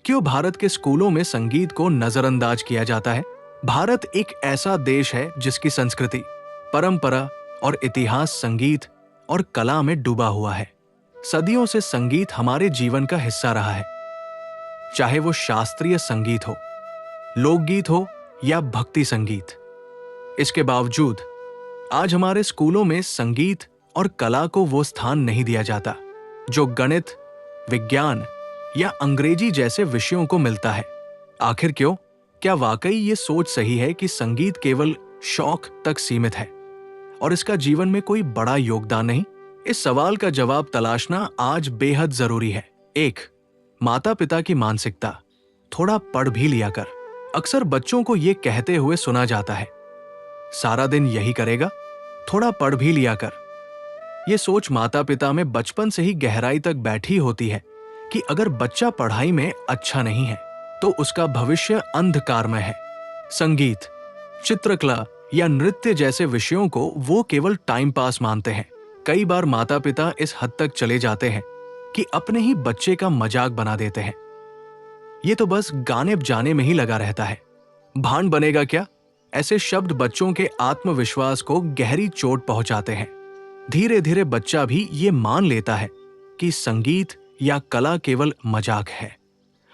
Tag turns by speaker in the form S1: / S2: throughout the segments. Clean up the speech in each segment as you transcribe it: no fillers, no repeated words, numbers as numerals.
S1: क्यों भारत के स्कूलों में संगीत को नजरअंदाज किया जाता है? भारत एक ऐसा देश है जिसकी संस्कृति, परंपरा और इतिहास संगीत और कला में डूबा हुआ है। सदियों से संगीत हमारे जीवन का हिस्सा रहा है, चाहे वो शास्त्रीय संगीत हो, लोकगीत हो या भक्ति संगीत। इसके बावजूद आज हमारे स्कूलों में संगीत और कला को वो स्थान नहीं दिया जाता जो गणित, विज्ञान या अंग्रेजी जैसे विषयों को मिलता है। आखिर क्यों? क्या वाकई ये सोच सही है कि संगीत केवल शौक तक सीमित है और इसका जीवन में कोई बड़ा योगदान नहीं? इस सवाल का जवाब तलाशना आज बेहद जरूरी है। 1. माता पिता की मानसिकता। थोड़ा पढ़ भी लिया कर। अक्सर बच्चों को ये कहते हुए सुना जाता है, सारा दिन यही करेगा, थोड़ा पढ़ भी लिया कर। ये सोच माता पिता में बचपन से ही गहराई तक बैठी होती है कि अगर बच्चा पढ़ाई में अच्छा नहीं है तो उसका भविष्य अंधकारमय है। संगीत, चित्रकला या नृत्य जैसे विषयों को वो केवल टाइम पास मानते हैं। कई बार माता पिता इस हद तक चले जाते हैं कि अपने ही बच्चे का मजाक बना देते हैं। ये तो बस गाने बजाने में ही लगा रहता है, भांड बनेगा क्या? ऐसे शब्द बच्चों के आत्मविश्वास को गहरी चोट पहुंचाते हैं। धीरे धीरे बच्चा भी ये मान लेता है कि संगीत या कला केवल मजाक है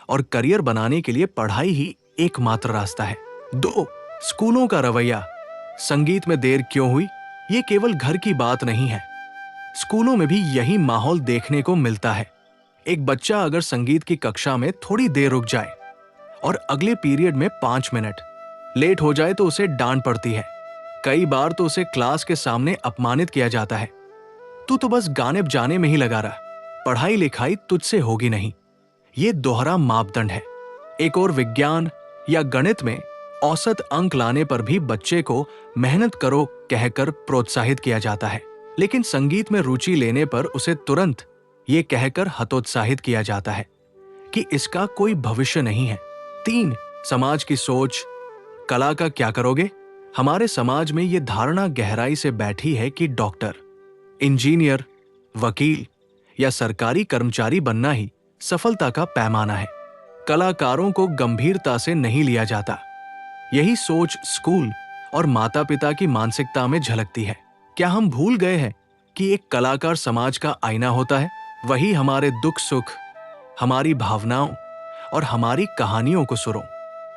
S1: और करियर बनाने के लिए पढ़ाई ही एकमात्र रास्ता है। 2. स्कूलों का रवैया। संगीत में देर क्यों हुई? ये केवल घर की बात नहीं है, स्कूलों में भी यही माहौल देखने को मिलता है। एक बच्चा अगर संगीत की कक्षा में थोड़ी देर रुक जाए और अगले पीरियड में 5 मिनट लेट हो जाए तो उसे डांट पड़ती है। कई बार तो उसे क्लास के सामने अपमानित किया जाता है, तू तो बस गाने बजाने में ही लगा रहा, पढ़ाई लिखाई तुझसे होगी नहीं। ये दोहरा मापदंड है। एक और विज्ञान या गणित में औसत अंक लाने पर भी बच्चे को मेहनत करो कहकर प्रोत्साहित किया जाता है, लेकिन संगीत में रुचि लेने पर उसे तुरंत ये कहकर हतोत्साहित किया जाता है कि इसका कोई भविष्य नहीं है। 3. समाज की सोच। कला का क्या करोगे? हमारे समाज में ये धारणा गहराई से बैठी है कि डॉक्टर, इंजीनियर, वकील या सरकारी कर्मचारी बनना ही सफलता का पैमाना है। कलाकारों को गंभीरता से नहीं लिया जाता। यही सोच स्कूल और माता पिता की मानसिकता में झलकती है। क्या हम भूल गए हैं कि एक कलाकार समाज का आईना होता है? वही हमारे दुख सुख, हमारी भावनाओं और हमारी कहानियों को सुरों,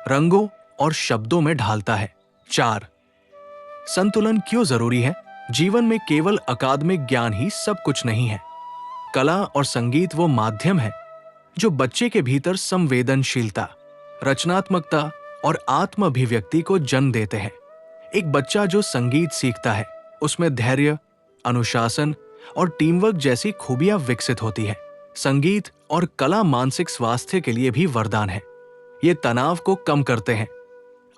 S1: रंगों और शब्दों में ढालता है। 4. संतुलन क्यों जरूरी है? जीवन में केवल अकादमिक ज्ञान ही सब कुछ नहीं है। कला और संगीत वो माध्यम है जो बच्चे के भीतर संवेदनशीलता, रचनात्मकता और आत्म अभिव्यक्ति को जन्म देते हैं। एक बच्चा जो संगीत सीखता है उसमें धैर्य, अनुशासन और टीम वर्क जैसी खूबियां विकसित होती है। संगीत और कला मानसिक स्वास्थ्य के लिए भी वरदान है। ये तनाव को कम करते हैं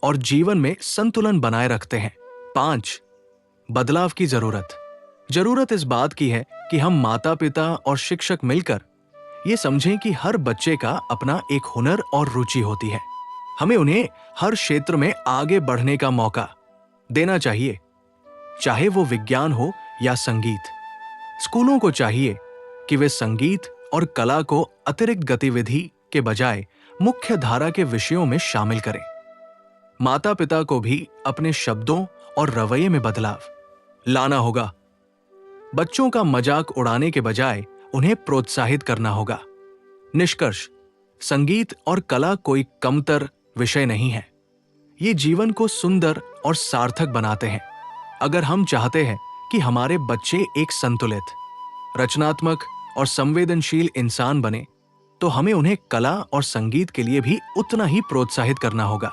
S1: और जीवन में संतुलन बनाए रखते हैं। 5. बदलाव की जरूरत इस बात की है कि हम माता पिता और शिक्षक मिलकर ये समझें कि हर बच्चे का अपना एक हुनर और रुचि होती है। हमें उन्हें हर क्षेत्र में आगे बढ़ने का मौका देना चाहिए, चाहे वो विज्ञान हो या संगीत। स्कूलों को चाहिए कि वे संगीत और कला को अतिरिक्त गतिविधि के बजाय मुख्य धारा के विषयों में शामिल करें। माता पिता को भी अपने शब्दों और रवैये में बदलाव लाना होगा। बच्चों का मजाक उड़ाने के बजाय उन्हें प्रोत्साहित करना होगा। निष्कर्ष, संगीत और कला कोई कमतर विषय नहीं है। ये जीवन को सुंदर और सार्थक बनाते हैं। अगर हम चाहते हैं कि हमारे बच्चे एक संतुलित, रचनात्मक और संवेदनशील इंसान बने, तो हमें उन्हें कला और संगीत के लिए भी उतना ही प्रोत्साहित करना होगा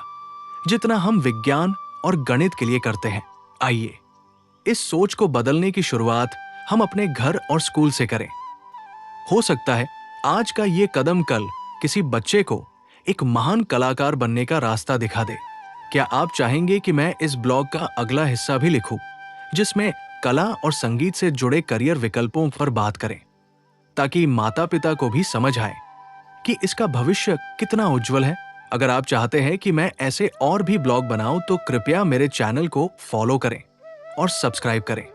S1: जितना हम विज्ञान और गणित के लिए करते हैं। आइए इस सोच को बदलने की शुरुआत हम अपने घर और स्कूल से करें। हो सकता है आज का ये कदम कल किसी बच्चे को एक महान कलाकार बनने का रास्ता दिखा दे। क्या आप चाहेंगे कि मैं इस ब्लॉग का अगला हिस्सा भी लिखूं, जिसमें कला और संगीत से जुड़े करियर विकल्पों पर बात करें, ताकि माता पिता को भी समझ आए कि इसका भविष्य कितना उज्जवल है? अगर आप चाहते हैं कि मैं ऐसे और भी ब्लॉग बनाऊं तो कृपया मेरे चैनल को फॉलो करें और सब्सक्राइब करें।